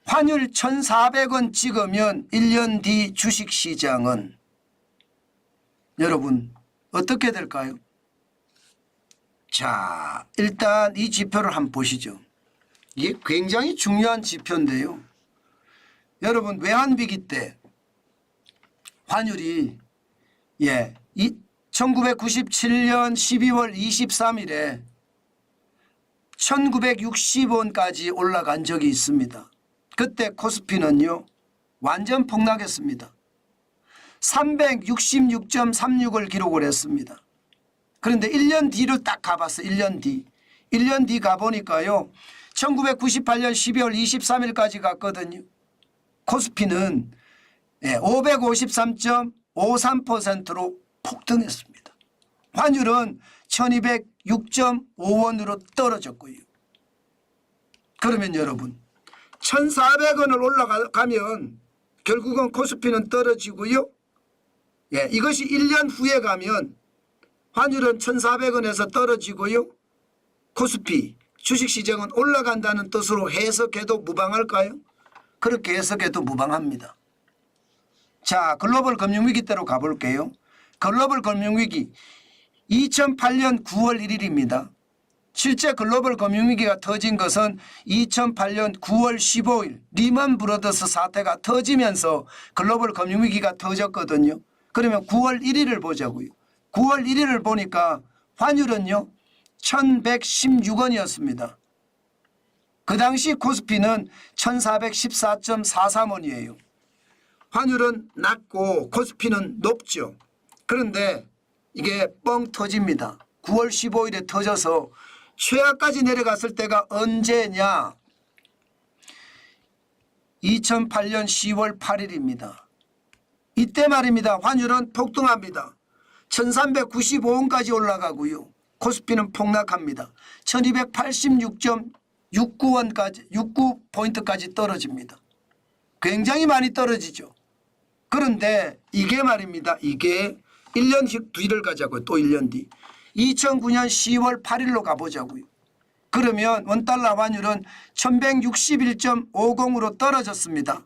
환율 1,400원 찍으면 1년 뒤 주식시장은 여러분 어떻게 될까요? 자, 일단 이 지표를 한번 보시죠. 이게 굉장히 중요한 지표인데요. 여러분 외환위기 때 환율이 1997년 12월 23일에 1960원까지 올라간 적이 있습니다. 그때 코스피는요 완전 폭락했습니다. 366.36을 기록을 했습니다. 그런데 1년 뒤를 딱 가봤어요. 1년 뒤 가보니까요 1998년 12월 23일까지 갔거든요. 코스피는 553.53%로 폭등했습니다. 환율은 1206.5원으로 떨어졌고요. 그러면 여러분 1,400원을 올라가면 결국은 코스피는 떨어지고요. 이것이 1년 후에 가면 환율은 1,400원에서 떨어지고요. 코스피 주식시장은 올라간다는 뜻으로 해석해도 무방할까요? 그렇게 해석해도 무방합니다. 자, 글로벌 금융위기 때로 가볼게요. 글로벌 금융위기 2008년 9월 1일입니다. 실제 글로벌 금융위기가 터진 것은 2008년 9월 15일 리먼 브러더스 사태가 터지면서 글로벌 금융위기가 터졌거든요. 그러면 9월 1일을 보자고요. 9월 1일을 보니까 환율은요 1,116원이었습니다. 그 당시 코스피는 1,414.43원이에요. 환율은 낮고 코스피는 높죠. 그런데 이게 뻥 터집니다. 9월 15일에 터져서 최하까지 내려갔을 때가 언제냐? 2008년 10월 8일입니다. 이때 말입니다. 환율은 폭등합니다. 1395원까지 올라가고요. 코스피는 폭락합니다. 1286.69원까지 69포인트까지 떨어집니다. 굉장히 많이 떨어지죠. 그런데 이게 말입니다. 이게 1년 뒤를 가자고요. 또 1년 뒤. 2009년 10월 8일로 가보자고요. 그러면 원달러 환율은 1161.50으로 떨어졌습니다.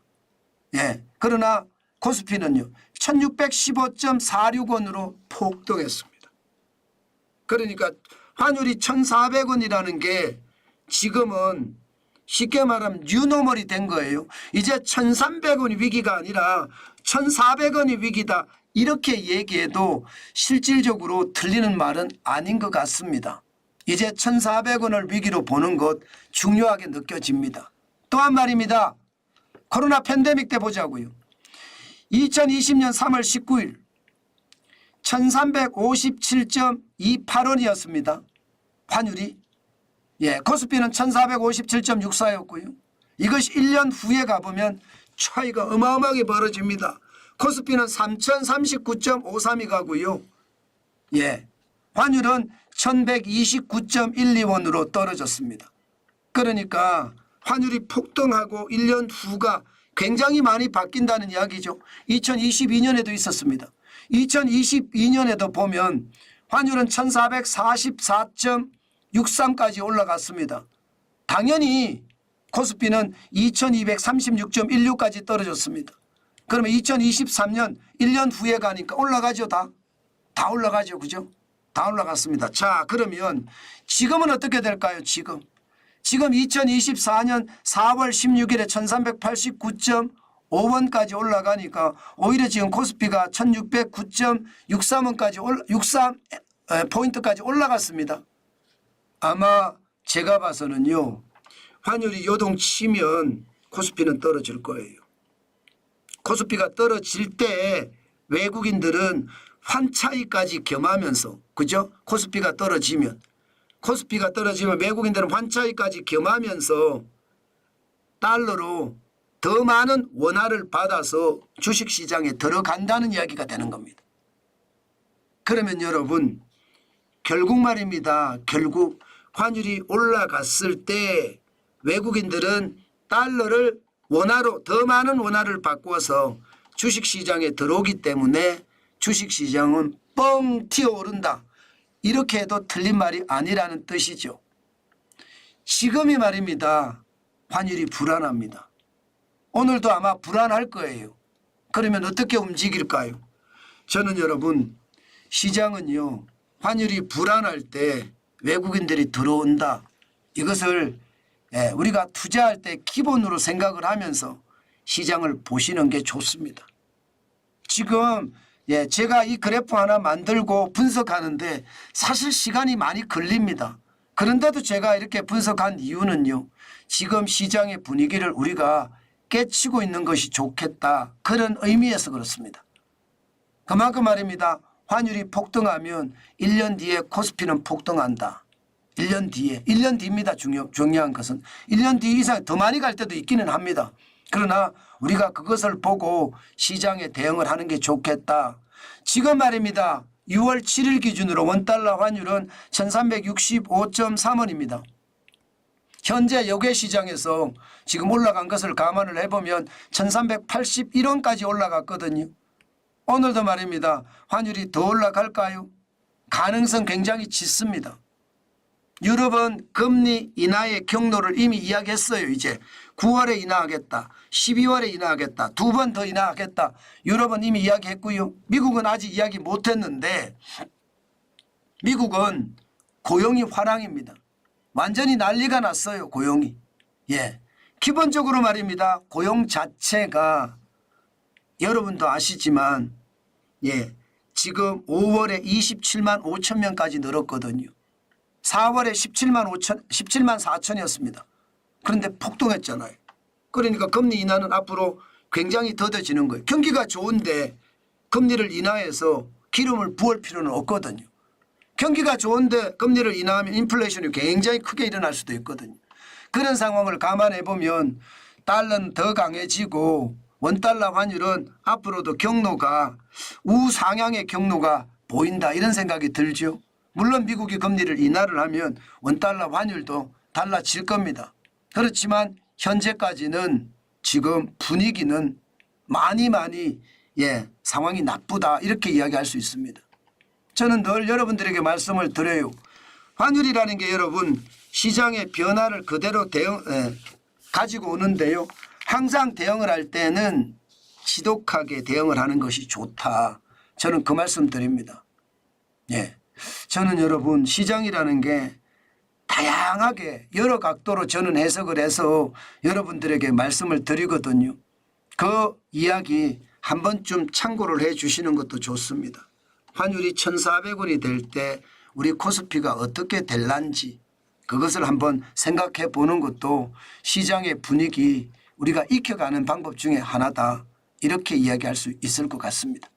그러나 코스피는요 1615.46원으로 폭등했습니다. 그러니까 환율이 1,400원이라는 게 지금은 쉽게 말하면 뉴노멀이 된 거예요. 이제 1,300원이 위기가 아니라 1,400원이 위기다. 이렇게 얘기해도 실질적으로 틀리는 말은 아닌 것 같습니다. 이제 1,400원을 위기로 보는 것 중요하게 느껴집니다. 또한 말입니다. 코로나 팬데믹 때 보자고요. 2020년 3월 19일 1,357.28원이었습니다. 환율이. 코스피는 1,457.64였고요. 이것이 1년 후에 가보면 차이가 어마어마하게 벌어집니다. 코스피는 3,039.53이 가고요. 환율은 1,129.12원으로 떨어졌습니다. 그러니까 환율이 폭등하고 1년 후가 굉장히 많이 바뀐다는 이야기죠. 2022년에도 있었습니다. 2022년에도 보면 환율은 1,444.63까지 올라갔습니다. 당연히 코스피는 2,236.16까지 떨어졌습니다. 그러면 2023년 1년 후에 가니까 올라가죠. 다 올라가죠. 그죠? 다 올라갔습니다. 자, 그러면 지금은 어떻게 될까요? 지금 2024년 4월 16일에 1,389.5원까지 올라가니까 오히려 지금 코스피가 1,609.63원까지 63포인트까지 올라갔습니다. 아마 제가 봐서는요. 환율이 요동치면 코스피는 떨어질 거예요. 코스피가 떨어질 때 외국인들은 환차익까지 겸하면서 그죠? 코스피가 떨어지면 외국인들은 환차익까지 겸하면서 달러로 더 많은 원화를 받아서 주식시장에 들어간다는 이야기가 되는 겁니다. 그러면 여러분 결국 말입니다. 결국 환율이 올라갔을 때 외국인들은 달러를 원화로 더 많은 원화를 바꿔서 주식시장에 들어오기 때문에 주식시장은 뻥 튀어오른다. 이렇게 해도 틀린 말이 아니라는 뜻이죠. 지금이 말입니다. 환율이 불안합니다. 오늘도 아마 불안할 거예요. 그러면 어떻게 움직일까요? 저는 여러분 시장은요 환율이 불안할 때 외국인들이 들어온다. 이것을 우리가 투자할 때 기본으로 생각을 하면서 시장을 보시는 게 좋습니다. 지금 제가 이 그래프 하나 만들고 분석하는데 사실 시간이 많이 걸립니다. 그런데도 제가 이렇게 분석한 이유는요. 지금 시장의 분위기를 우리가 깨치고 있는 것이 좋겠다. 그런 의미에서 그렇습니다. 그만큼 말입니다. 환율이 폭등하면 1년 뒤에 코스피는 폭등한다. 1년 뒤에. 1년 뒤입니다. 중요한 것은. 1년 뒤 이상 더 많이 갈 때도 있기는 합니다. 그러나 우리가 그것을 보고 시장에 대응을 하는 게 좋겠다. 지금 말입니다. 6월 7일 기준으로 원달러 환율은 1365.3원입니다. 현재 여객 시장에서 지금 올라간 것을 감안을 해보면 1381원까지 올라갔거든요. 오늘도 말입니다. 환율이 더 올라갈까요? 가능성 굉장히 짙습니다. 유럽은 금리 인하의 경로를 이미 이야기했어요. 이제 9월에 인하하겠다. 12월에 인하하겠다. 2번 더 인하하겠다. 유럽은 이미 이야기했고요. 미국은 아직 이야기 못했는데 미국은 고용이 화랑입니다. 완전히 난리가 났어요. 고용이. 기본적으로 말입니다. 고용 자체가 여러분도 아시지만 지금 5월에 27만 5천 명까지 늘었거든요. 4월에 17만 4천이었습니다. 그런데 폭등했잖아요. 그러니까 금리 인하는 앞으로 굉장히 더뎌지는 거예요. 경기가 좋은데 금리를 인하해서 기름을 부을 필요는 없거든요. 경기가 좋은데 금리를 인하하면 인플레이션이 굉장히 크게 일어날 수도 있거든요. 그런 상황을 감안해 보면 달러는 더 강해지고 원달러 환율은 앞으로도 경로가 우상향의 경로가 보인다 이런 생각이 들죠. 물론 미국이 금리를 인하를 하면 원달러 환율도 달라질 겁니다. 그렇지만 현재까지는 지금 분위기는 많이 상황이 나쁘다 이렇게 이야기할 수 있습니다. 저는 늘 여러분들에게 말씀을 드려요. 환율이라는 게 여러분 시장의 변화를 그대로 가지고 오는데요. 항상 대응을 할 때는 지독하게 대응을 하는 것이 좋다. 저는 그 말씀 드립니다. 저는 여러분 시장이라는 게 다양하게 여러 각도로 저는 해석을 해서 여러분들에게 말씀을 드리거든요. 그 이야기 한 번쯤 참고를 해 주시는 것도 좋습니다. 환율이 1,400원이 될 때 우리 코스피가 어떻게 될란지 그것을 한번 생각해 보는 것도 시장의 분위기 우리가 익혀가는 방법 중에 하나다. 이렇게 이야기할 수 있을 것 같습니다.